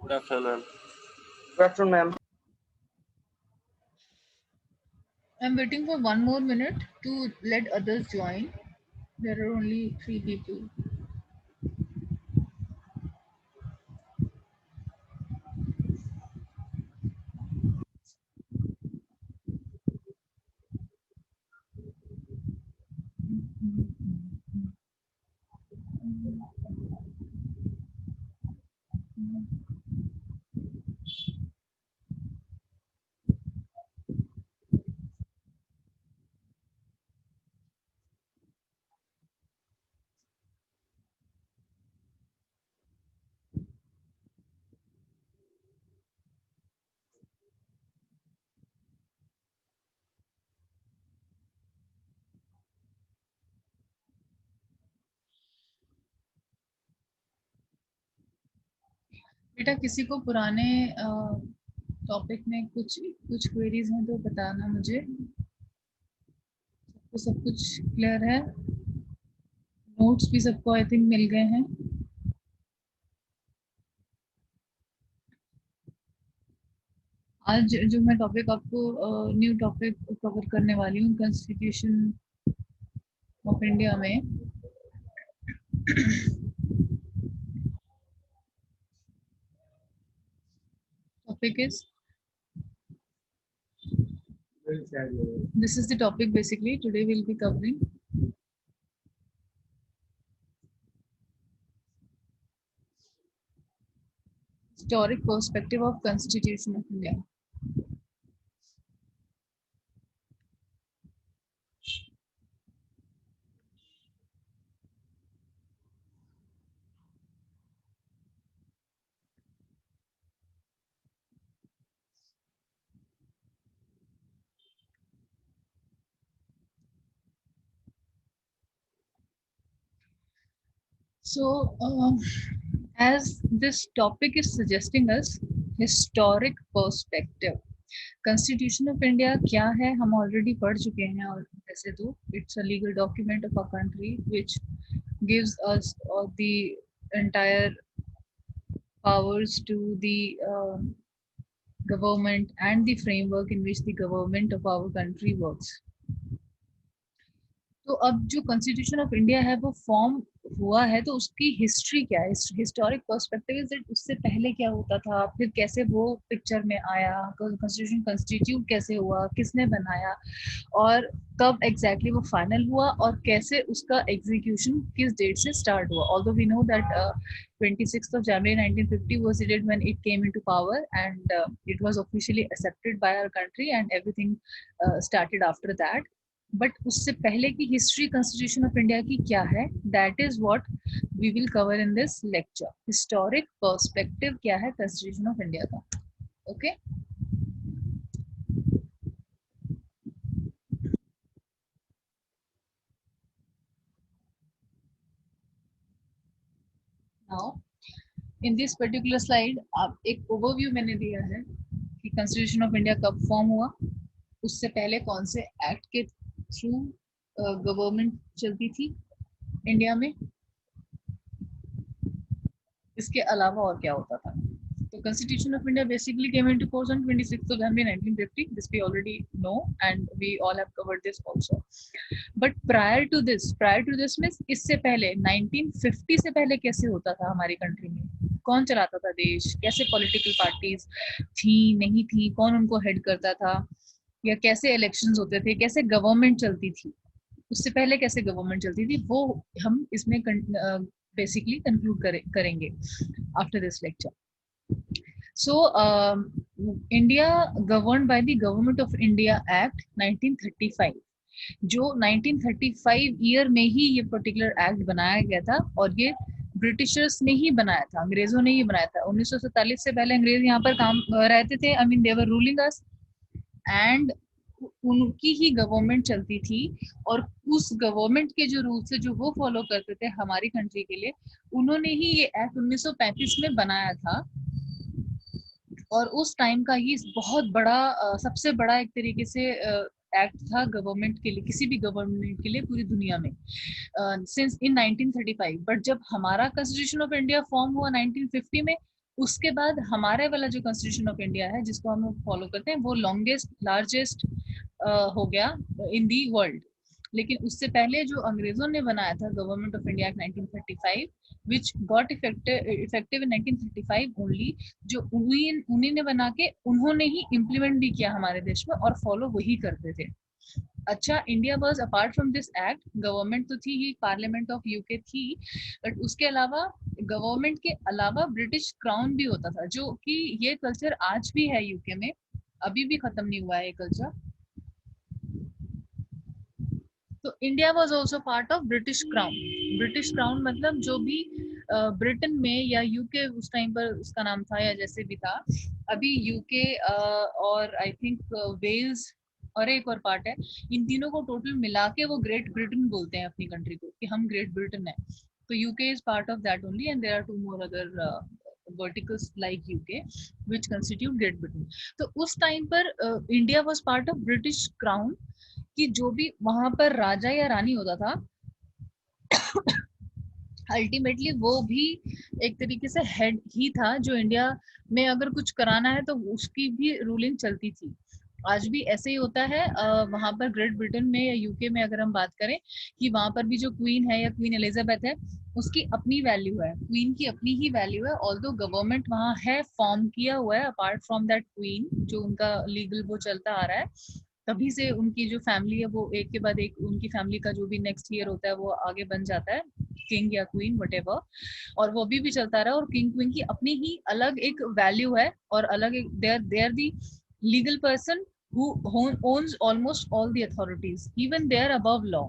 Good afternoon, ma'am. Good afternoon, ma'am. I'm waiting for one more minute to let others join. There are only 3 people. बेटा किसी को पुराने topic में कुछ कुछ क्वेरीज हैं तो बताना मुझे। सबको सब कुछ क्लियर है? नोट्स भी सबको आई थिंक मिल गए हैं। आज जो मैं टॉपिक आपको न्यू टॉपिक कवर करने वाली हूँ कॉन्स्टिट्यूशन ऑफ इंडिया में topic is this is the topic basically today we'll be covering historic perspective of Constitution of India. So, as this topic is suggesting us historic perspective, Constitution of India क्या है हम already पढ़ चुके हैं और वैसे तो it's a legal document of our country which gives us the entire powers to the government and the framework in which the government of our country works. तो अब जो कॉन्स्टिट्यूशन ऑफ इंडिया है वो फॉर्म हुआ है तो उसकी history क्या है? हिस्टोरिक पर्सपेक्टिव इज दैट उससे पहले क्या होता था, फिर कैसे वो पिक्चर में आया, कॉन्स्टिट्यूशन कंस्टिट्यूट कैसे हुआ, किसने बनाया और कब एग्जैक्टली वो फाइनल हुआ और कैसे उसका एग्जीक्यूशन किस डेट से स्टार्ट हुआ. Although we know that 26th of January 1950 was the date when it came into power and it was officially accepted by our country and everything started after that. But उससे पहले की history constitution of India की क्या है, that is what we will cover in this lecture. Historic perspective क्या है constitution of India का. Okay now in this particular slide आप एक ओवरव्यू मैंने दिया है कि कॉन्स्टिट्यूशन ऑफ इंडिया कब फॉर्म हुआ, उससे पहले कौन से एक्ट के थ्रू गवर्नमेंट चलती थी इंडिया में, इसके अलावा और क्या होता था. तो Constitution of India basically came into force on 26th of January 1950. This we already know and we all have covered this also. But prior to this means इससे पहले 1950 से पहले कैसे होता था हमारी कंट्री में, कौन चलाता था देश, कैसे पॉलिटिकल पार्टीज थी नहीं थी, कौन उनको हेड करता था, या कैसे इलेक्शंस होते थे, कैसे गवर्नमेंट चलती थी, उससे पहले कैसे गवर्नमेंट चलती थी, वो हम इसमें basically conclude करेंगे after this lecture. So India governed by the Government of India Act 1935. जो 1935 ईयर में ही ये पर्टिकुलर एक्ट बनाया गया था और ये ब्रिटिशर्स ने ही बनाया था, अंग्रेजों ने ही बनाया था. 1947 से पहले अंग्रेज यहाँ पर काम रहते थे, I mean they were ruling us and उनकी ही गवर्नमेंट चलती थी और उस गवर्नमेंट के जो रूल्स है जो वो फॉलो करते थे हमारी कंट्री के लिए, उन्होंने ही ये एक्ट 1935 में बनाया था. और उस टाइम का ये बहुत बड़ा सबसे बड़ा एक तरीके से एक्ट था गवर्नमेंट के लिए, किसी भी गवर्नमेंट के लिए पूरी दुनिया में सिंस इन 1935. बट जब हमारा कॉन्स्टिट्यूशन ऑफ इंडिया फॉर्म हुआ 1950 में, उसके बाद हमारे वाला जो कॉन्स्टिट्यूशन ऑफ इंडिया है जिसको हम फॉलो करते हैं वो लॉन्गेस्ट लार्जेस्ट हो गया इन दी वर्ल्ड। लेकिन उससे पहले जो अंग्रेजों ने बनाया था government of India act 1935 which got effective in 1935 only, जो उन्हीं ने बना के उन्होंने ही इम्प्लीमेंट भी किया हमारे देश में और फॉलो वही करते थे। अच्छा, India was apart from this act, government तो थी ही, पार्लियामेंट ऑफ यूके थी, बट उसके अलावा गवर्नमेंट के अलावा ब्रिटिश क्राउन भी होता था, जो कि ये कल्चर आज भी है यूके में, अभी भी खत्म नहीं हुआ है ये कल्चर। तो India was also part of British crown. British crown मतलब जो भी ब्रिटेन में या यूके उस टाइम पर उसका नाम था या जैसे भी था, अभी यूके और आई थिंक वेल्स और एक और पार्ट है, इन तीनों को टोटल मिला के वो ग्रेट ब्रिटेन बोलते हैं अपनी कंट्री को, कि हम ग्रेट ब्रिटेन है। तो UK is part of that only and there are two more other verticals like UK which constitute Great Britain. तो उस टाइम पर India was part of British crown, कि जो भी वहां पर राजा या रानी होता था अल्टीमेटली वो भी एक तरीके से हेड ही था, जो इंडिया में अगर कुछ कराना है तो उसकी भी रूलिंग चलती थी। आज भी ऐसे ही होता है वहां पर ग्रेट ब्रिटेन में या यूके में अगर हम बात करें, कि वहां पर भी जो क्वीन है या क्वीन एलिजाबेथ है उसकी अपनी वैल्यू है, क्वीन की अपनी ही वैल्यू है, ऑल्दो गवर्नमेंट वहां है फॉर्म किया हुआ है अपार्ट फ्रॉम दैट क्वीन, जो उनका लीगल वो चलता आ रहा है तभी से, उनकी जो फैमिली है वो एक के बाद एक उनकी फैमिली का जो भी नेक्स्ट ईयर होता है वो आगे बन जाता है, किंग या क्वीन वटेवर, और वो अभी भी चलता रहा। और किंग क्वीन की अपनी ही अलग एक वैल्यू है और अलग एक they are the legal person who owns almost all the authorities, even they are above law.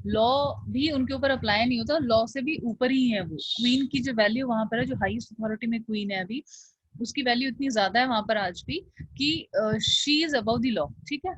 Law भी उनके ऊपर अप्लाई नहीं होता, लॉ से भी ऊपर ही है वो। क्वीन की जो वैल्यू वहां पर है, जो हाईएस्ट अथॉरिटी में क्वीन है अभी, उसकी वैल्यू इतनी ज्यादा है वहां पर आज भी कि she is above the law, ठीक है।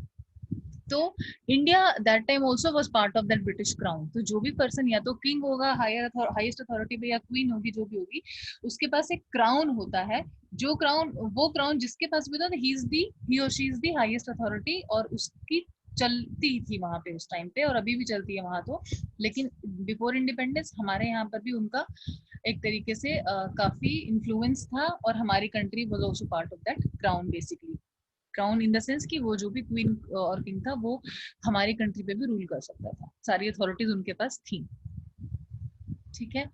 तो India that time also was part of that British crown. तो जो भी पर्सन या तो किंग होगा हाईएस्ट अथॉरिटी पे, या क्वीन होगी जो भी होगी, उसके पास एक क्राउन होता है, जो क्राउन वो क्राउन जिसके पास भी होता है ही और she is the highest authority, और उसकी चलती थी वहां पे उस टाइम पे और अभी भी चलती है वहां तो। लेकिन बिफोर इंडिपेंडेंस हमारे यहाँ पर भी उनका एक तरीके से काफी इन्फ्लुएंस था, और हमारी country was also part of that crown basically. Crown in the sense कि वो जो भी क्वीन और किंग था वो हमारी कंट्री पे भी रूल कर सकता था, सारी अथॉरिटीज उनके पास थी, ठीक है।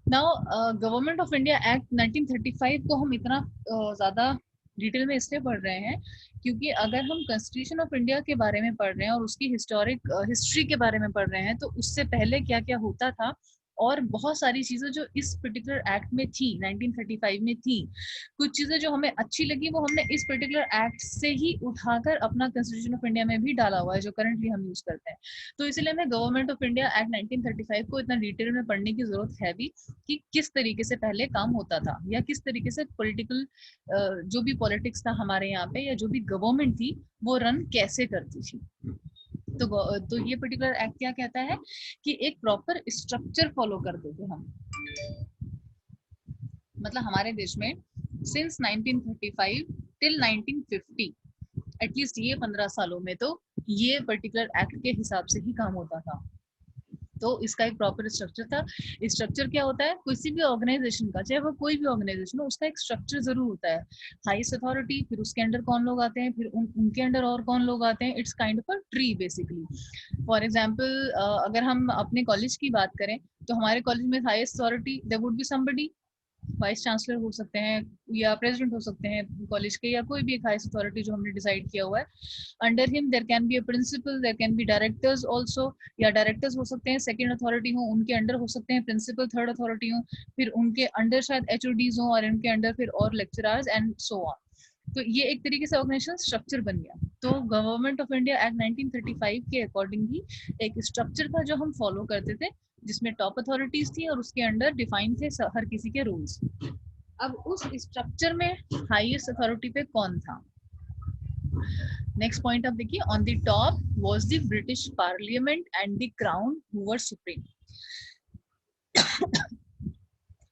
Now government of India act 1935 को हम इतना ज्यादा डिटेल में इसलिए पढ़ रहे हैं क्योंकि अगर हम कॉन्स्टिट्यूशन ऑफ इंडिया के बारे में पढ़ रहे हैं और उसकी हिस्टोरिक हिस्ट्री के बारे में पढ़ रहे हैं, तो उससे पहले क्या क्या होता था और बहुत सारी चीजें जो इस पर्टिकुलर एक्ट में थी 1935 में थी, कुछ चीजें जो हमें अच्छी लगी वो हमने इस पर्टिकुलर एक्ट से ही उठाकर अपना कॉन्स्टिट्यूशन ऑफ इंडिया में भी डाला हुआ है, जो करंटली हम यूज करते हैं। तो इसलिए हमें गवर्नमेंट ऑफ इंडिया एक्ट 1935 को इतना डिटेल में पढ़ने की जरूरत है भी, कि किस तरीके से पहले काम होता था या किस तरीके से पॉलिटिकल जो भी पॉलिटिक्स था हमारे यहाँ पे या जो भी गवर्नमेंट थी वो रन कैसे करती थी। तो ये पर्टिकुलर एक्ट क्या कहता है कि एक प्रॉपर स्ट्रक्चर फॉलो करते थे हम, मतलब हमारे देश में सिंस 1935 टिल 1950 एटलीस्ट ये 15 सालों में तो ये पर्टिकुलर एक्ट के हिसाब से ही काम होता था। तो इसका एक प्रॉपर स्ट्रक्चर था। स्ट्रक्चर क्या होता है, किसी भी ऑर्गेनाइजेशन का, चाहे वो कोई भी ऑर्गेनाइजेशन हो, उसका एक स्ट्रक्चर जरूर होता है। हाईएस्ट अथॉरिटी, फिर उसके अंडर कौन लोग आते हैं, फिर उनके अंडर और कौन लोग आते हैं। It's kind of a tree basically. For example अगर हम अपने कॉलेज की बात करें तो हमारे कॉलेज में highest authority there would be somebody, vice chancellor हो सकते हैं या प्रेसिडेंट हो सकते हैं कॉलेज के, या कोई भी एक हाईएस्ट अथॉरिटी जो हमने डिसाइड किया हुआ है। Under him there can be a principal, there can be directors also, या डायरेक्टर्स हो सकते हैं सेकंड अथॉरिटी हो, उनके अंडर हो सकते हैं प्रिंसिपल थर्ड अथॉरिटी हो, फिर उनके अंडर शायद एचओडीज हो और इनके अंडर फिर और लेक्चरर्स एंड सो ऑन। तो ये एक तरीके से ऑर्गेनाइजेशन स्ट्रक्चर बन गया। तो गवर्नमेंट ऑफ इंडिया एक्ट 1935 के अकॉर्डिंग ही एक स्ट्रक्चर था जो हम फॉलो करते थे, जिसमें टॉप अथॉरिटीज थी और उसके अंडर डिफाइन थे हर किसी के रूल्स। अब उस स्ट्रक्चर में हाईएस्ट अथॉरिटी पे कौन था। नेक्स्ट पॉइंट आप देखिए, on the top was the British parliament and the crown who were supreme.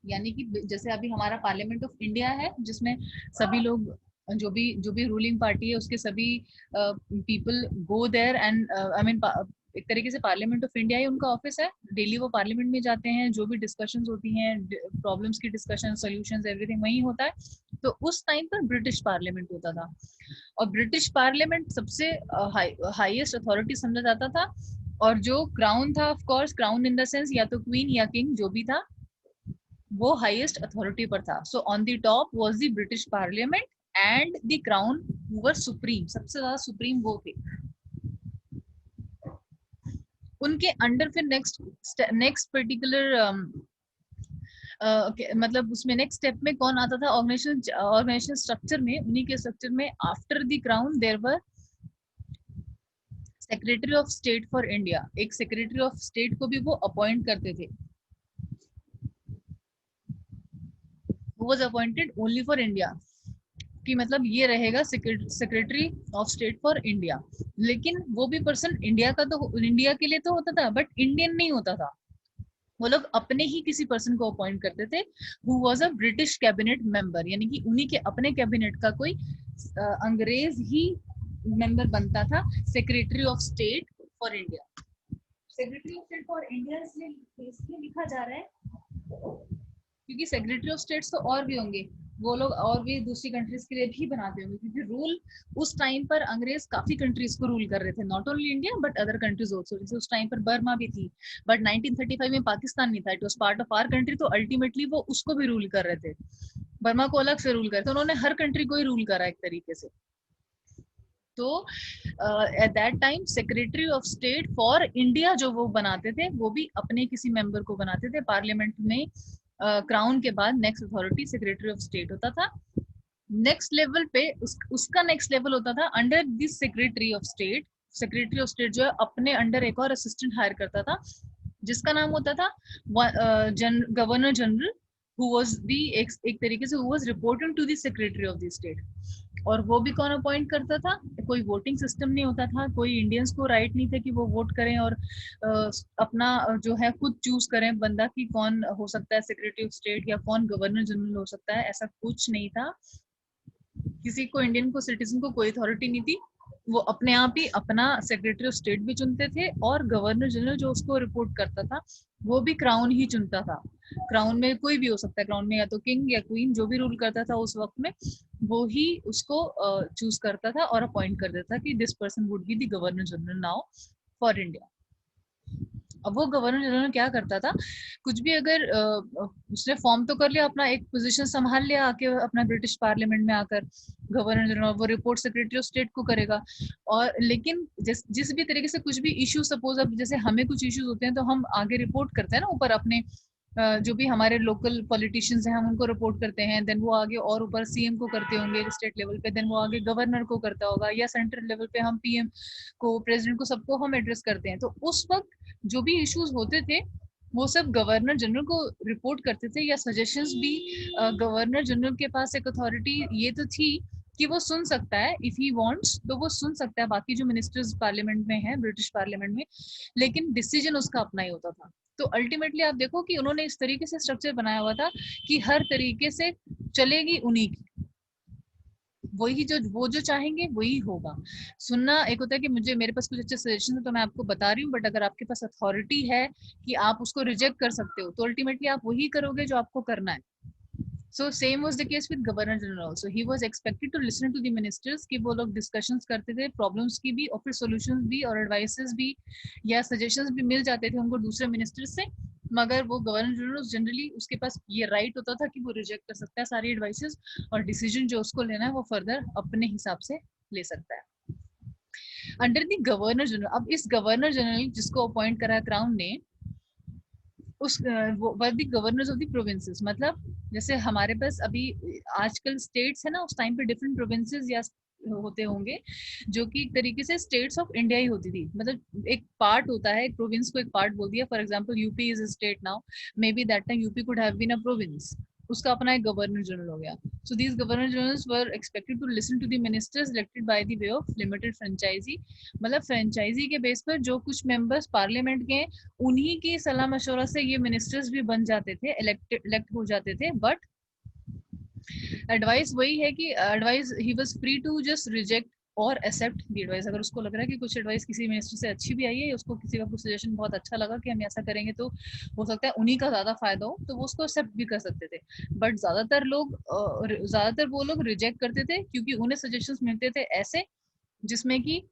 यानी कि जैसे अभी हमारा पार्लियामेंट ऑफ इंडिया है जिसमें सभी लोग जो भी रूलिंग पार्टी है उसके सभी people go there and I mean एक तरीके से पार्लियामेंट ऑफ इंडिया ही उनका ऑफिस है, डेली वो पार्लियामेंट में जाते हैं, जो भी डिस्कशंस होती हैं, प्रॉब्लम्स की डिस्कशन, सॉल्यूशंस, एवरीथिंग वही होता है। तो उस टाइम पर ब्रिटिश पार्लियामेंट होता था, और ब्रिटिश पार्लियामेंट सबसे हाईएस्ट अथॉरिटी समझा जाता था, और जो क्राउन था, of course crown in the sense या तो क्वीन या किंग जो भी था, वो हाईएस्ट अथॉरिटी पर था। So on the top was the British parliament and the crown who were supreme, सबसे ज्यादा सुप्रीम वो थे। उनके अंडर फिर नेक्स्ट पर्टिकुलर मतलब उसमें नेक्स्ट स्टेप में कौन आता था ऑर्गेनाइजेशन स्ट्रक्चर में, उन्हीं के स्ट्रक्चर में after the crown there were secretary of state for India. एक सेक्रेटरी ऑफ स्टेट को भी वो अपॉइंट करते थे, was appointed only for India, कि मतलब ये रहेगा secretary of state for India. लेकिन वो भी पर्सन इंडिया का तो इंडिया के लिए तो होता था, बट इंडियन नहीं होता था। वो लोग अपने ही किसी पर्सन को अपॉइंट करते थे who was a British cabinet member, यानी कि उन्हीं के अपने कैबिनेट का कोई अंग्रेज ही मेंबर बनता था secretary of state for India. Secretary of state for India इसलिए लिखा जा रहा है क्योंकि सेक्रेटरी ऑफ स्टेट्स तो और भी होंगे, वो लोग और भी दूसरी कंट्रीज के लिए भी बनाते होंगे, क्योंकि रूल उस टाइम पर अंग्रेज काफी कंट्रीज को रूल कर रहे थे, not only India but other countries also. जैसे उस टाइम पर बर्मा भी थी, बट 1935 में पाकिस्तान नहीं था, it was part of our country, तो अल्टीमेटली वो उसको भी रूल कर रहे थे, बर्मा को अलग से रूल कर रहे थे, उन्होंने हर कंट्री को ही रूल करा एक तरीके से। तो at that time secretary of state for India जो वो बनाते थे, वो भी अपने किसी मेंबर को बनाते थे। पार्लियामेंट में क्राउन के बाद next authority secretary of state होता था। नेक्स्ट लेवल पे उसका नेक्स्ट लेवल होता था under this secretary of state. Secretary of state जो है अपने अंडर एक और असिस्टेंट हायर करता था, जिसका नाम होता था governor general, who was the एक तरीके से who was reporting to the secretary of the state. और वो भी कौन अपॉइंट करता था? कोई वोटिंग सिस्टम नहीं होता था, कोई इंडियंस को राइट नहीं था कि वो वोट करें और अपना जो है खुद चूज करें बंदा कि कौन हो सकता है सेक्रेटरी ऑफ स्टेट या कौन गवर्नर जनरल हो सकता है, ऐसा कुछ नहीं था। किसी को, इंडियन को, सिटीजन को कोई अथॉरिटी नहीं थी, वो अपने आप ही अपना सेक्रेटरी ऑफ स्टेट भी चुनते थे, और गवर्नर जनरल जो उसको रिपोर्ट करता था वो भी क्राउन ही चुनता था। क्राउन में कोई भी हो सकता है, क्राउन में या तो किंग या क्वीन जो भी रूल करता था उस वक्त में, वो ही उसको चूज करता था और अपॉइंट कर देता कि this person would be the governor general now for India. अब वो गवर्नर जनरल क्या करता था, कुछ भी अगर उसने फॉर्म तो कर लिया, अपना एक पोजीशन संभाल लिया आके अपना ब्रिटिश पार्लियामेंट में आकर, गवर्नर जनरल वो रिपोर्ट सेक्रेटरी ऑफ स्टेट को करेगा। और लेकिन जिस भी तरीके से कुछ भी इश्यू, सपोज अब जैसे हमें कुछ इश्यूज होते हैं तो हम आगे रिपोर्ट करते हैं ना ऊपर, अपने जो भी हमारे लोकल पॉलिटिशियंस हैं हम उनको रिपोर्ट करते हैं, देन वो आगे और ऊपर सीएम को करते होंगे स्टेट लेवल पे, देन वो आगे गवर्नर को करता होगा, या सेंट्रल लेवल पे हम पीएम को, प्रेसिडेंट को, सबको हम एड्रेस करते हैं। तो उस वक्त जो भी इश्यूज होते थे वो सब गवर्नर जनरल को रिपोर्ट करते थे, या सजेशंस भी गवर्नर जनरल के पास एक अथॉरिटी ये तो थी कि वो सुन सकता है, इफ ही वांट्स तो वो सुन सकता है बाकी जो मिनिस्टर्स पार्लियामेंट में हैं, ब्रिटिश पार्लियामेंट में, लेकिन डिसीजन उसका अपना ही होता था। तो अल्टीमेटली आप देखो कि उन्होंने इस तरीके से स्ट्रक्चर बनाया हुआ था कि हर तरीके से चलेगी उन्हीं की, वही वो जो चाहेंगे वही होगा। सुनना एक होता है कि मेरे पास कुछ अच्छे सजेशन है तो मैं आपको बता रही हूँ, बट अगर आपके पास अथॉरिटी है कि आप उसको रिजेक्ट कर सकते हो, तो अल्टीमेटली आप वही करोगे जो आपको करना है। So same was the case with Governor General also. He was expected to listen to the ministers कि वो लोग discussions करते थे, problems की भी और फिर solutions भी और advices भी या suggestions भी मिल जाते थे उनको दूसरे ministers से, मगर वो गवर्नर जनरल जनरली उसके पास ये राइट होता था कि वो रिजेक्ट कर सकता है सारी एडवाइसेस, और डिसीजन जो उसको लेना है वो फर्दर अपने हिसाब से ले सकता है अंडर द गवर्नर जनरल। अब इस गवर्नर जनरल जिसको अपॉइंट करा क्राउन ने, उस were the governors of the provinces, मतलब जैसे हमारे पास अभी आजकल स्टेट्स है ना, उस टाइम पे डिफरेंट प्रोविंसेस या होते होंगे जो कि एक तरीके से स्टेट्स ऑफ इंडिया ही होती थी, मतलब एक पार्ट होता है, एक प्रोविंस को एक पार्ट बोल दिया। For example UP is a state now, may be that time UP could have been a province, उसका अपना एक गवर्नर जनरल हो गया। So these governor generals were expected to listen to the ministers elected by the way of limited franchise, मतलब franchise के base पर जो कुछ मेंबर्स पार्लियामेंट के, उन्हीं की सलाह मशवरा से ये मिनिस्टर्स भी बन जाते थे, इलेक्ट हो जाते थे। बट एडवाइस वही है कि एडवाइस ही was free to just reject और एक्सेप्ट द एडवाइस। अगर उसको लग रहा है कि कुछ एडवाइस किसी मिनिस्टर से अच्छी भी आई है, उसको किसी का कुछ सजेशन बहुत अच्छा लगा कि हम ऐसा करेंगे तो हो सकता है उन्हीं का ज्यादा फायदा हो, तो वो उसको एक्सेप्ट भी कर सकते थे। बट ज्यादातर वो लोग रिजेक्ट करते थे, क्योंकि उन्हें सजेशंस मिलते थे ऐसे जिसमें कि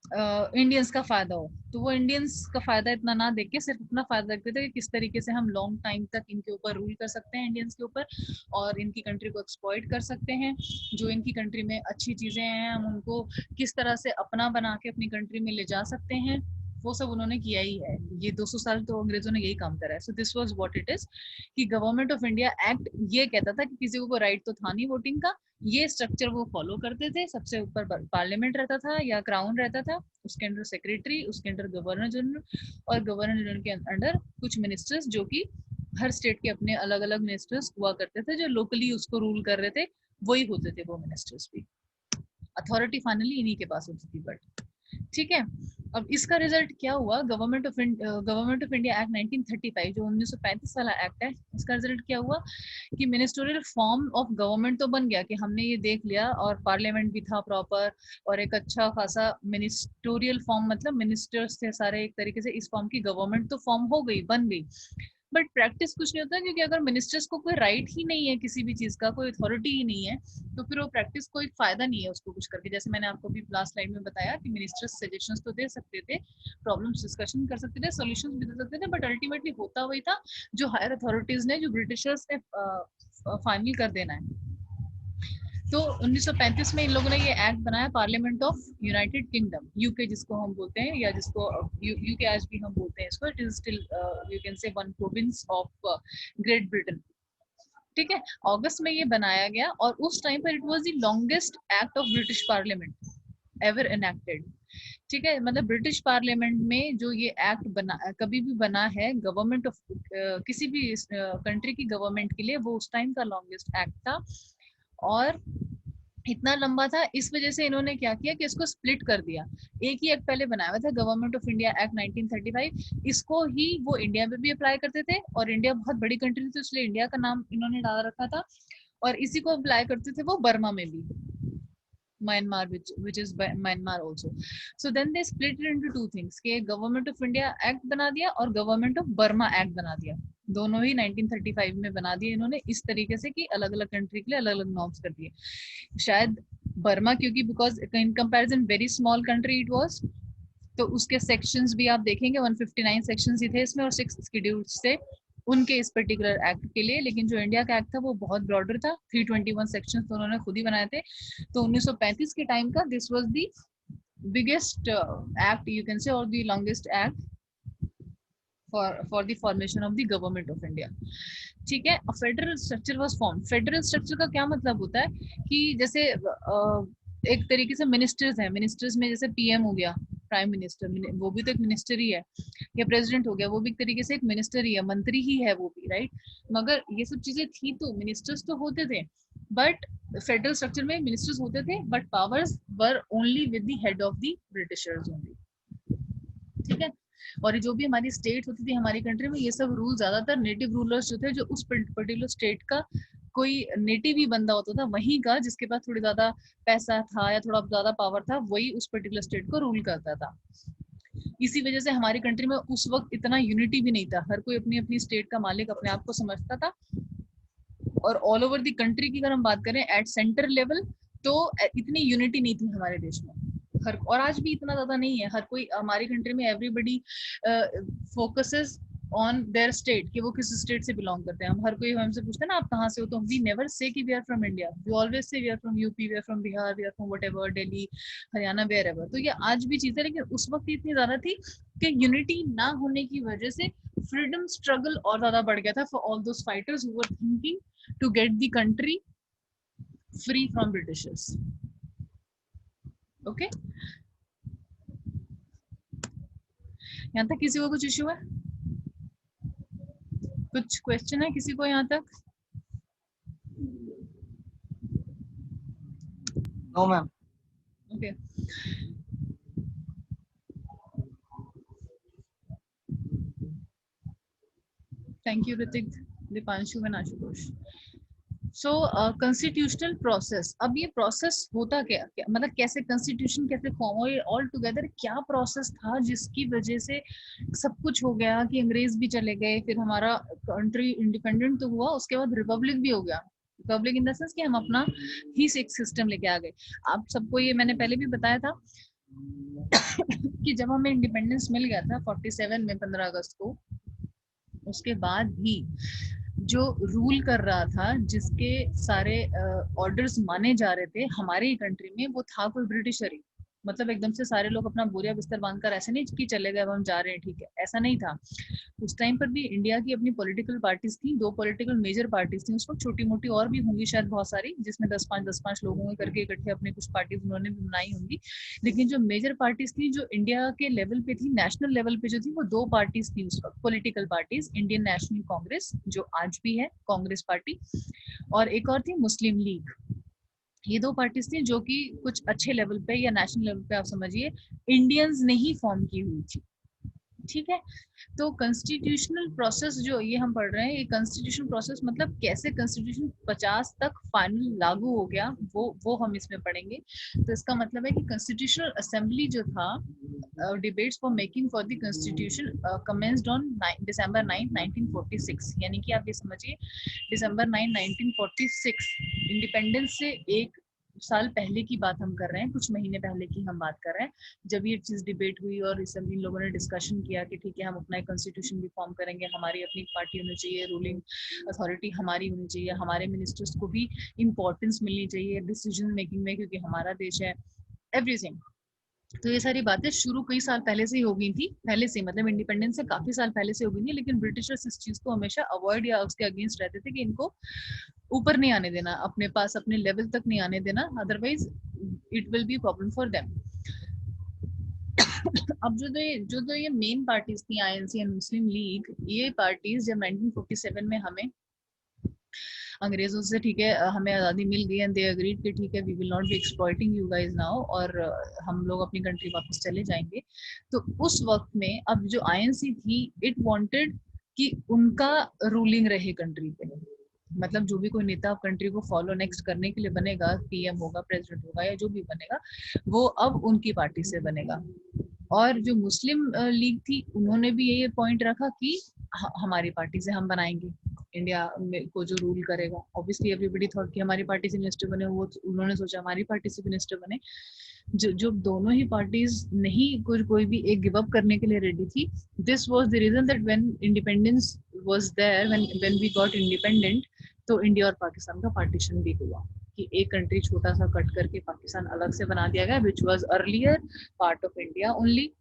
इंडियंस का फायदा हो। तो वो इंडियंस का फायदा इतना ना देख के सिर्फ अपना फायदा देखते थे कि किस तरीके से हम लॉन्ग टाइम तक इनके ऊपर रूल कर सकते हैं, इंडियंस के ऊपर, और इनकी कंट्री को एक्सप्लॉइट कर सकते हैं। जो इनकी कंट्री में अच्छी चीजें हैं हम उनको किस तरह से अपना बना के अपनी कंट्री में ले जा सकते हैं, वो सब उन्होंने किया ही है। ये 200 साल तो अंग्रेजों ने यही काम करा है। So this was what it is, कि गवर्नमेंट ऑफ इंडिया एक्ट ये कहता था कि किसी को राइट तो था नहीं वोटिंग का, ये स्ट्रक्चर वो फॉलो करते थे। सबसे ऊपर पार्लियामेंट रहता था या क्राउन रहता था, उसके अंडर सेक्रेटरी, उसके अंडर गवर्नर जनरल, और गवर्नर जनरल के अंडर कुछ मिनिस्टर्स, जो कि हर स्टेट के अपने अलग अलग मिनिस्टर्स हुआ करते थे जो लोकली उसको रूल कर रहे थे, वही होते थे वो मिनिस्टर्स भी। अथॉरिटी फाइनली इन्हीं के पास होती थी। बट ठीक है, अब इसका रिजल्ट क्या हुआ? गवर्नमेंट ऑफ इंडिया एक्ट 1935 जो 1935 वाला एक्ट है, इसका रिजल्ट क्या हुआ कि मिनिस्टोरियल फॉर्म ऑफ गवर्नमेंट तो बन गया, कि हमने ये देख लिया, और पार्लियामेंट भी था प्रॉपर, और एक अच्छा खासा मिनिस्टोरियल फॉर्म, मतलब मिनिस्टर्स थे सारे एक तरीके से, इस फॉर्म की गवर्नमेंट तो फॉर्म हो गई, बन गई। बट प्रैक्टिस कुछ नहीं होता, क्योंकि अगर मिनिस्टर्स को कोई राइट ही नहीं है किसी भी चीज का, कोई अथॉरिटी ही नहीं है, तो फिर वो प्रैक्टिस कोई फायदा नहीं है उसको कुछ करके। जैसे मैंने आपको भी लास्ट स्लाइड में बताया कि मिनिस्टर्स सजेशंस तो दे सकते थे, प्रॉब्लम्स डिस्कशन कर सकते थे, सॉल्यूशंस भी दे सकते थे, बट अल्टीमेटली होता वही था जो हायर अथॉरिटीज ने, जो ब्रिटिशर्स ने फाइनल कर देना है। तो 1935 में इन लोगों ने ये एक्ट बनाया, parliament of United kingdom, UK जिसको हम बोलते हैं, या जिसको यूके आज भी हम बोलते हैं इसको, it is still you can से one province of great Britain. ठीक है, अगस्त में ये बनाया गया, और उस टाइम पर it was the longest act of British parliament ever enacted. ठीक है, मतलब ब्रिटिश पार्लियामेंट में जो ये एक्ट बना, कभी भी बना है गवर्नमेंट ऑफ किसी भी कंट्री की गवर्नमेंट के लिए, वो उस टाइम का लॉन्गेस्ट एक्ट था। और इतना लंबा था, इस वजह से इन्होंने क्या किया कि इसको स्प्लिट कर दिया। एक ही एक्ट पहले बनाया हुआ था, गवर्नमेंट ऑफ इंडिया एक्ट 1935, इसको ही वो इंडिया में भी अप्लाई करते थे, और इंडिया बहुत बड़ी कंट्री थी इसलिए इंडिया का नाम इन्होंने डाल रखा था, और इसी को अप्लाई करते थे वो बर्मा में भी, Myanmar, which is Myanmar also. So then they split it into two things, कि गवर्नमेंट ऑफ इंडिया एक्ट बना दिया और गवर्नमेंट ऑफ बर्मा एक्ट बना दिया। दोनों ही 1935 में बना दिए इन्होंने, इस तरीके से कि अलग अलग कंट्री के लिए अलग अलग नॉर्म्स कर दिए। शायद बर्मा, क्योंकि because in comparison very small country it was, तो उसके सेक्शंस भी आप देखेंगे 159 सेक्शंस ही थे इसमें, और 6 शेड्यूल्स थे उनके इस पर्टिकुलर एक्ट के लिए। लेकिन जो इंडिया का एक्ट था वो बहुत ब्रॉडर था, 321 सेक्शंस तो उन्होंने खुद ही बनाए थे। तो 1935 के टाइम का this was the biggest act you can say, और the longest act for the formation of the government of India. ठीक है, federal structure was form. Federal structure का क्या मतलब होता है कि जैसे एक तरीके से मिनिस्टर्स हैं, मिनिस्टर्स में जैसे पीएम हो गया, प्राइम मिनिस्टर, वो भी तो एक मिनिस्टर ही है, या प्रेसिडेंट हो गया, वो भी एक तरीके से एक मिनिस्टर ही है, मंत्री ही है वो भी, राइट। मगर ये सब चीजें थी तो मिनिस्टर्स तो होते थे, बट फेडरल स्ट्रक्चर में मिनिस्टर्स होते थे, but powers were only with the head of the Britishers only. ठीक है, और जो भी हमारी स्टेट होती थी हमारी कंट्री में, ये सब रूल ज्यादातर नेटिव रूलर्स जो थे, जो उस पर्टिकुलर स्टेट का कोई नेटिव ही बंदा होता था वहीं का, जिसके पास थोड़ी ज्यादा पैसा था या थोड़ा ज्यादा पावर था, वही उस पर्टिकुलर स्टेट को रूल करता था। इसी वजह से हमारी कंट्री में उस वक्त इतना यूनिटी भी नहीं था, हर कोई अपनी अपनी स्टेट का मालिक अपने आप को समझता था। और ऑल ओवर द कंट्री की अगर हम बात करें एट सेंटर लेवल, तो इतनी यूनिटी नहीं थी हमारे देश में, हर, और आज भी इतना ज्यादा नहीं है। हर कोई हमारी कंट्री में everybody focuses on their state, कि वो किस स्टेट से बिलोंग करते हैं। हम हर कोई हमसे पूछते हैं ना आप कहाँ से हो, तो वी नेवर से कि we are from India, we always say we are from UP, we are from Bihar, we are from whatever, Delhi, Haryana, wherever. तो ये आज भी चीज है, लेकिन उस वक्त इतनी ज्यादा थी कि यूनिटी ना होने की वजह से फ्रीडम स्ट्रगल और ज्यादा बढ़ गया था for all those fighters who were thinking to get the country free from Britishers. Okay? यहाँ तक किसी को कुछ इश्यू है? कुछ क्वेश्चन है किसी को यहाँ तक? No, ma'am. Okay. Thank you, Ritik, Dipanshu, and Ashutosh. So constitutional process, अब ये प्रोसेस होता क्या मतलब कैसे कॉन्स्टिट्यूशन कैसे फॉर्म हो, ऑल टुगेदर क्या प्रोसेस था जिसकी वजह से सब कुछ हो गया कि अंग्रेज भी चले गए, फिर हमारा कंट्री इंडिपेंडेंट तो हुआ, उसके बाद रिपब्लिक भी हो गया। रिपब्लिक इन द सेंस कि हम अपना ही एक सिस्टम लेके आ गए। आप सबको ये मैंने पहले भी बताया था कि जब हमें इंडिपेंडेंस मिल गया था 47 में 15 अगस्त को, उसके बाद भी जो रूल कर रहा था, जिसके सारे ऑर्डर्स माने जा रहे थे हमारे ही कंट्री में, वो था कोई ब्रिटिशर ही। मतलब एकदम से सारे लोग अपना बोरिया बिस्तर बांधकर ऐसे नहीं कि चले गए अब हम जा रहे हैं ठीक है, ऐसा नहीं था। उस टाइम पर भी इंडिया की अपनी पॉलिटिकल पार्टीज थी, दो पॉलिटिकल मेजर पार्टीज थी उस वक्त, छोटी मोटी और भी होंगी शायद बहुत सारी, जिसमें 10-5 लोगों करके इकट्ठे अपने कुछ पार्टीज उन्होंने भी बनाई होंगी। लेकिन जो मेजर पार्टीज थी जो इंडिया के लेवल पे थी, नेशनल लेवल पे जो थी, वो दो पार्टीज थी उस वक्त, political parties, Indian national Congress जो आज भी है कांग्रेस पार्टी, और एक और थी मुस्लिम लीग। ये दो पार्टीज थी जो कि कुछ अच्छे लेवल पे या नेशनल लेवल पे आप समझिए इंडियंस ने ही फॉर्म की हुई थी। ठीक है, तो कॉन्स्टिट्यूशनल प्रोसेस जो ये हम पढ़ रहे हैं, ये कॉन्स्टिट्यूशन प्रोसेस मतलब कैसे कॉन्स्टिट्यूशन 50 तक फाइनल लागू हो गया, वो हम इसमें पढ़ेंगे। तो इसका मतलब है कि कॉन्स्टिट्यूशनल असेंबली जो था, debates for making for the constitution commenced on December 9, 1946। यानी कि आप ये समझिए December 9, 1946, इंडिपेंडेंस से एक साल पहले की बात हम कर रहे हैं, कुछ महीने पहले की हम बात कर रहे हैं, जब ये चीज डिबेट हुई और इस इन लोगों ने डिस्कशन किया कि ठीक है हम अपना एक कॉन्स्टिट्यूशन भी फॉर्म करेंगे, हमारी अपनी पार्टी होनी चाहिए, रूलिंग अथॉरिटी हमारी होनी चाहिए, हमारे मिनिस्टर्स को भी इंपॉर्टेंस मिलनी चाहिए डिसीजन मेकिंग में क्योंकि हमारा देश है, एवरीथिंग। तो ये सारी बातें शुरू कई साल पहले से ही हो गई थी, पहले से मतलब इंडिपेंडेंस से काफी साल पहले से हो गई थी, लेकिन ब्रिटिशर्स इस चीज को हमेशा अवॉइड या उसके अगेंस्ट रहते थे कि इनको ऊपर नहीं आने देना, अपने पास अपने लेवल तक नहीं आने देना, otherwise it will be problem for them. अब जो ये मेन पार्टीज थी, आईएनसी एंड मुस्लिम लीग, ये पार्टीज जब 1947 में हमें अंग्रेजों से ठीक है हमें आज़ादी मिल गई एंड दे अग्रीड कि ठीक है we will not be exploiting you guys now, और हम लोग अपनी कंट्री वापस चले जाएंगे। तो उस वक्त में अब जो आईएनसी थी, इट वांटेड कि उनका रूलिंग रहे कंट्री पे, मतलब जो भी कोई नेता कंट्री को फॉलो नेक्स्ट करने के लिए बनेगा, पीएम होगा, प्रेसिडेंट होगा या जो भी बनेगा, वो अब उनकी पार्टी से बनेगा। और जो मुस्लिम लीग थी, उन्होंने भी ये पॉइंट रखा कि हमारी पार्टी से हम बनाएंगे इंडिया में को जो रूल करेगा। ऑब्वियसली एवरीबडी थॉट कि हमारी पार्टी से मिनिस्टर बने, वो उन्होंने सोचा हमारी पार्टी से मिनिस्टर बने। जो दोनों ही पार्टीज नहीं कुछ कोई भी एक गिव अप करने के लिए रेडी थी। This was the reason that when independence was there, when we got independent, तो इंडिया और पाकिस्तान का पार्टीशन भी हुआ कि एक कंट्री छोटा सा कट करके पाकिस्तान अलग से बना दिया गया, which was earlier part of India only.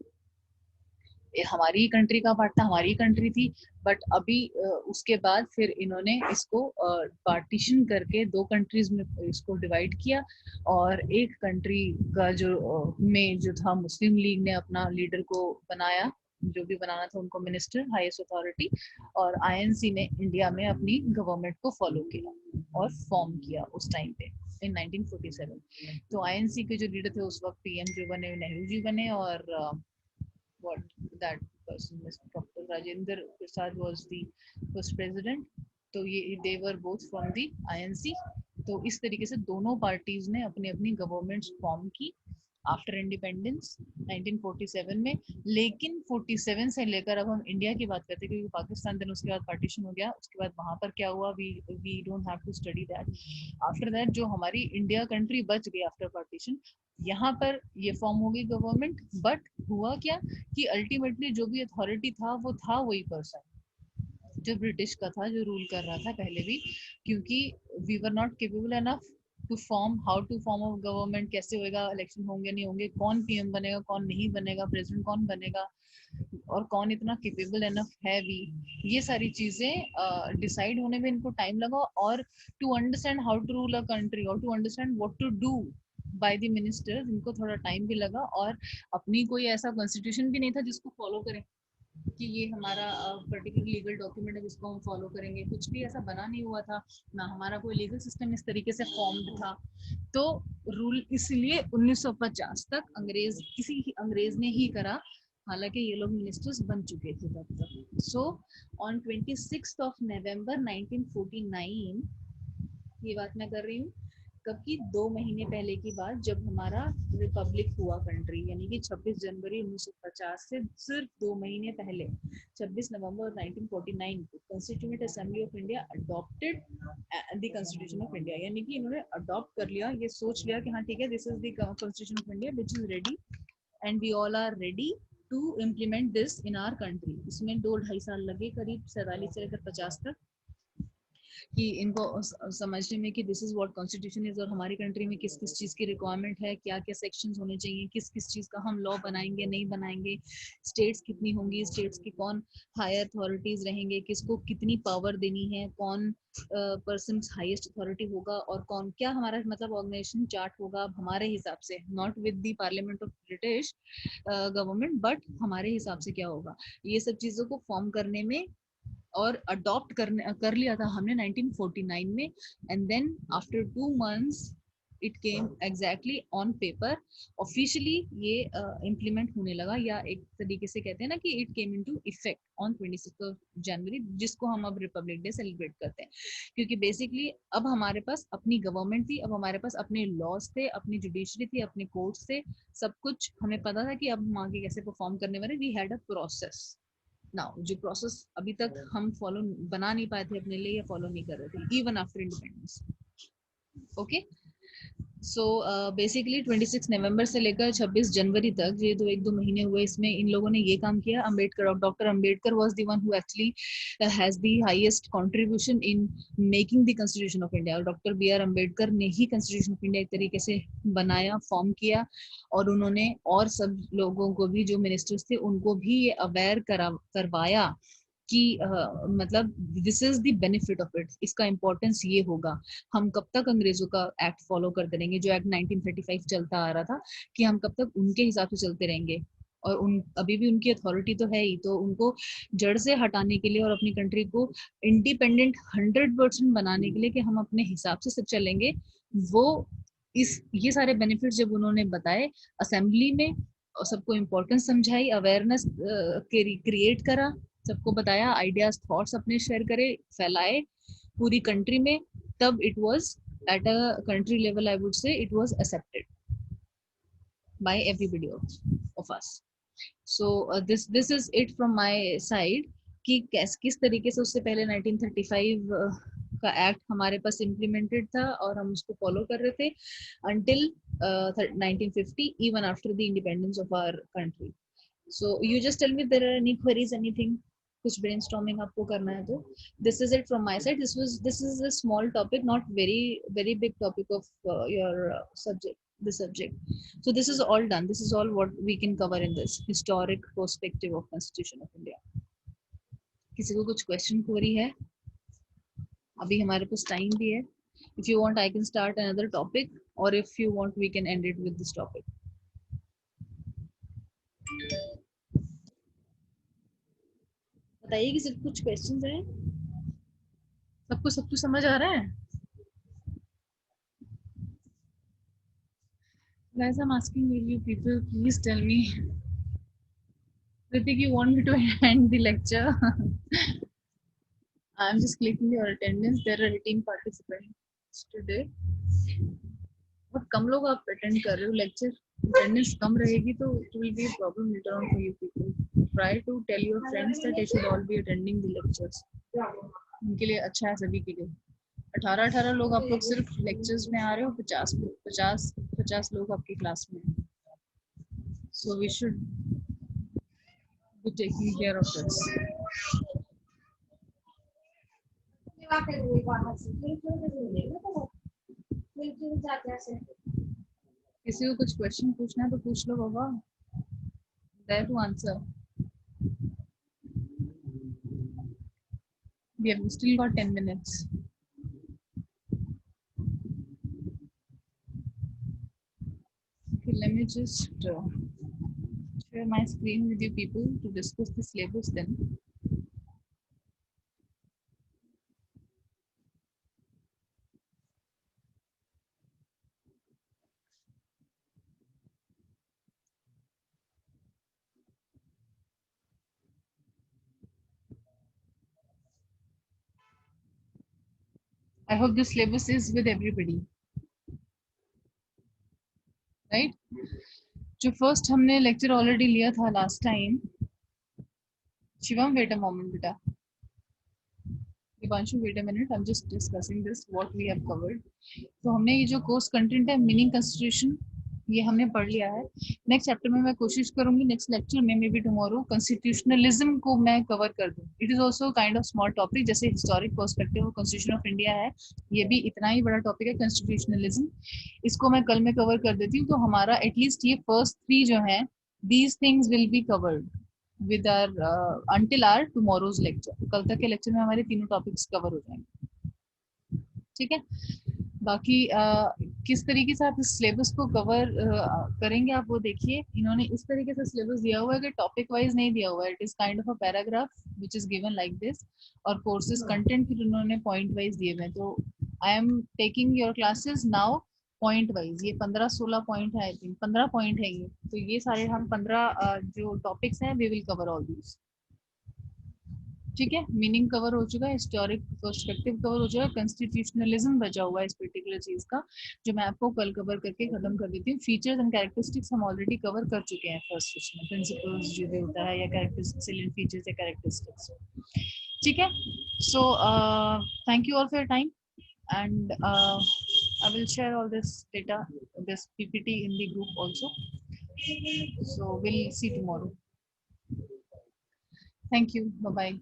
हमारी कंट्री का पार्ट था, हमारी कंट्री थी, बट अभी उसके बाद फिर इन्होंने इसको पार्टीशन करके दो कंट्रीज में इसको डिवाइड किया, और एक कंट्री का जो में जो था मुस्लिम लीग ने अपना लीडर को बनाया, जो भी बनाना था उनको मिनिस्टर, हाईएस्ट अथॉरिटी, और आईएनसी ने इंडिया में अपनी गवर्नमेंट को फॉलो किया और फॉर्म किया उस टाइम पे इन 1947। तो आईएनसी के जो लीडर थे उस वक्त पीएम जो बने नेहरू जी बने, और what that person, Mr. Dr. Rajendra Prasad was the first president. तो ये they were both from the INC। तो इस तरीके से दोनों पार्टीज ने अपनी अपनी गवर्नमेंट्स फॉर्म की आफ्टर इंडिपेंडेंस 1947 में। लेकिन 47 से लेकर अब हम इंडिया की बात करते हैं क्योंकि पाकिस्तान दिन उसके बाद पार्टीशन हो गया, उसके बाद वहां पर क्या हुआ we don't have to study that. After that जो हमारी इंडिया कंट्री बच गई आफ्टर पार्टीशन, यहाँ पर ये फॉर्म हो गई गवर्नमेंट। बट हुआ क्या कि अल्टीमेटली जो भी अथॉरिटी था वो था वही पर्सन जो ब्रिटिश का था, जो रूल कर रहा था पहले भी, क्योंकि we were not capable enough to form how to form of government, कैसे होएगा, इलेक्शन होंगे नहीं होंगे, कौन पीएम बनेगा कौन नहीं बनेगा, प्रेसिडेंट कौन बनेगा, और कौन इतना केपेबल एनफ है भी, ये सारी चीजें डिसाइड होने में इनको टाइम लगा। और to understand how to rule a country और to understand what to do by the minister, इनको थोड़ा टाइम भी लगा। और अपनी कोई ऐसा कॉन्स्टिट्यूशन भी नहीं था जिसको फॉलो करें कि ये हमारा पर्टिकुलर लीगल डॉक्यूमेंट है जिसको हम फॉलो करेंगे, कुछ भी ऐसा बना नहीं हुआ था, ना हमारा कोई लीगल सिस्टम इस तरीके से फॉर्म्ड था। तो रूल इसलिए 1950 तक अंग्रेज ने ही करा, हालांकि ये लोग मिनिस्टर्स बन चुके थे तब तक। So on 26th of November 1949 ये बात मैं कर रही हूँ कब की, 2 महीने पहले की बात, जब हमारा रिपब्लिक हुआ कंट्री, यानी कि 26 जनवरी 1950 से सिर्फ 2 महीने पहले 26 नवंबर 1949 को constituent assembly of India adopted the constitution of India, यानी कि इन्होंने अडॉप्ट कर लिया, ये सोच लिया कि हाँ ठीक है, this is the constitution of India which is ready and we all are ready to implement this in our country. इसमें 2-2.5 साल लगे, करीब 47 से लेकर 50 तक, कि इनको समझने में कि this is what constitution is, और हमारी कंट्री में किस किस चीज़ की रिक्वायरमेंट है, क्या क्या सेक्शंस होने चाहिए, किस किस चीज़ का हम लॉ बनाएंगे नहीं बनाएंगे, स्टेट्स कितनी होंगी, स्टेट्स की कौन हायर अथॉरिटीज रहेंगे, किसको कितनी पावर देनी है, कौन पर्सन हाईएस्ट अथॉरिटी होगा, और कौन क्या हमारा मतलब ऑर्गेनाइजेशन चार्ट होगा हमारे हिसाब से, not with the parliament of British government, but हमारे हिसाब से क्या होगा, ये सब चीज़ों को फॉर्म करने में और अडॉप्ट कर लिया था हमने 1949 में, and then after 2 months it came exactly on paper, officially ये इम्प्लीमेंट होने लगा, या एक तरीके से कहते हैं ना कि it came into effect on 26 जनवरी, जिसको हम अब रिपब्लिक डे सेलिब्रेट करते हैं, क्योंकि बेसिकली अब हमारे पास अपनी गवर्नमेंट थी, अब हमारे पास अपने लॉज थे, अपनी जुडिशरी थी, अपने कोर्ट्स थे, सब कुछ हमें पता था कि अब हम आगे कैसे परफॉर्म करने वाले, we had a process now, जो प्रोसेस अभी तक हम फॉलो बना नहीं पाए थे अपने लिए, या फॉलो नहीं कर रहे थे even after independence. Okay, so basically 26 नवंबर से लेकर 26 जनवरी तक, ये 1-2 महीने हुए, इसमें इन लोगों ने ये काम किया। Ambedkar, doctor Ambedkar was the one who actually has the highest contribution in making the constitution of India. Doctor B R Ambedkar ने ही कॉन्स्टिट्यूशन ऑफ इंडिया एक तरीके से बनाया, फॉर्म किया, और उन्होंने और सब लोगों को भी, जो मिनिस्टर्स थे, उनको भी ये अवेयर करवाया कि मतलब this is the benefit of it, इसका इम्पोर्टेंस ये होगा, हम कब तक अंग्रेजों का एक्ट फॉलो करते रहेंगे, जो एक्ट 1935 चलता आ रहा था, कि हम कब तक उनके हिसाब से चलते रहेंगे, और उन अभी भी उनकी अथॉरिटी तो है ही, तो उनको जड़ से हटाने के लिए और अपनी कंट्री को इंडिपेंडेंट 100% बनाने के लिए, कि हम अपने हिसाब से सब चलेंगे, वो इस ये सारे बेनिफिट जब उन्होंने बताए असेंबली में, और सबको इम्पोर्टेंस समझाई, अवेयरनेस क्रिएट करा, सबको बताया, आइडियाज थॉट्स अपने शेयर करे, फैलाए पूरी कंट्री में, तब it was at a country level, I would say it was accepted by everybody of us. So this is it from my side, कि किस तरीके से उससे पहले 1935 का एक्ट हमारे पास इम्प्लीमेंटेड था, और हम उसको फॉलो कर रहे थे until 1950, even after the independence of our country. So you just tell me if there are any queries, anything, कुछ brainstorming आपको करना है तो, this is it from my side. This is a small topic, not very big topic of your subject, the subject. So this is all done. This is all what we can cover in this historic perspective of Constitution of India. किसी को कुछ question query है? अभी हमारे पास time भी है. If you want, I can start another topic, or if you want, we can end it with this topic. बताइए कि सिर्फ कुछ questions हैं? सबको सब कुछ समझ आ रहा है? Guys, I'm asking you people, please tell me. Ritik, you want me to end the lecture? I'm just clicking your attendance. There are 18 participants today. बहुत कम लोग आप अटेंड कर रहे हो लेक्चर, अटेंडेंस कम रहेगी तो it will be a problem later on for you people. Try to tell your friends that they should all be attending the lectures. उनके लिए अच्छा है, सभी के लिए। 18 लोग आप लोग सिर्फ लेक्चर्स में आ रहे हो, 50 लोग आपकी क्लास में। So we should be taking care of this. किसी को कुछ क्वेश्चन पूछना है तो पूछ लो बाबा, dare to answer. We have still got 10 minutes. Okay, let me just share my screen with you people to discuss the syllabus then. I hope the syllabus is with everybody, right? जो first हमने lecture already लिया था last time. Shivam, wait a moment, beta. Dipanshu, wait a minute. I'm just discussing this what we have covered. तो हमने ये जो course content है meaning constitution ये हमने पढ़ लिया है. नेक्स्ट चैप्टर में मैं कोशिश करूंगी नेक्स्ट लेक्चर में मे बी टुमारो कॉन्स्टिट्यूशनलिज्म को मैं कवर कर दूं. It is also kind of small topic जैसे historic perspective of constitution of India है. ये भी इतना ही बड़ा टॉपिक है कॉन्स्टिट्यूशनलिज्म. इसको मैं कल में कवर कर देती हूँ. तो हमारा एटलीस्ट ये फर्स्ट 3 जो है these things will be covered with our until our tomorrow's lecture. कल तक के लेक्चर में हमारे तीनों टॉपिक्स कवर हो जाएंगे. ठीक है. बाकी किस तरीके से आप इस सिलेबस को कवर करेंगे आप वो देखिए. इन्होंने इस तरीके से सिलेबस दिया हुआ है कि टॉपिक वाइज नहीं दिया हुआ है. It is kind of a paragraph which is given like this और कोर्सेज कंटेंट फिर उन्होंने पॉइंट वाइज दिए हुए हैं. तो I am taking your classes now point wise. ये 15-16 पॉइंट है. आई थिंक 15 पॉइंट है ये. तो ये सारे हम 15 जो टॉपिक्स हैं we will cover all these. ठीक है. मीनिंग कवर हो चुका है, हिस्टोरिक पर्सपेक्टिव कवर हो चुका है, कॉन्स्टिट्यूशनलिज्म बचा हुआ है इस पर्टिकुलर चीज का जो मैं आपको कल कवर करके खत्म कर देती हूँ. फीचर्स एंड कैरेक्टरिस्टिक्स हम ऑलरेडी कवर कर चुके हैं फर्स्ट उसमें. प्रिंसिपल्स जो भी होता है या कैरेक्टरिस्टिक्स सैलिएंट फीचर्स या कैरेक्टरिस्टिक्स. ठीक है. So thank you all for your time and I will share all this data, this PPT in the group also. So we'll see tomorrow. Thank you. Bye bye.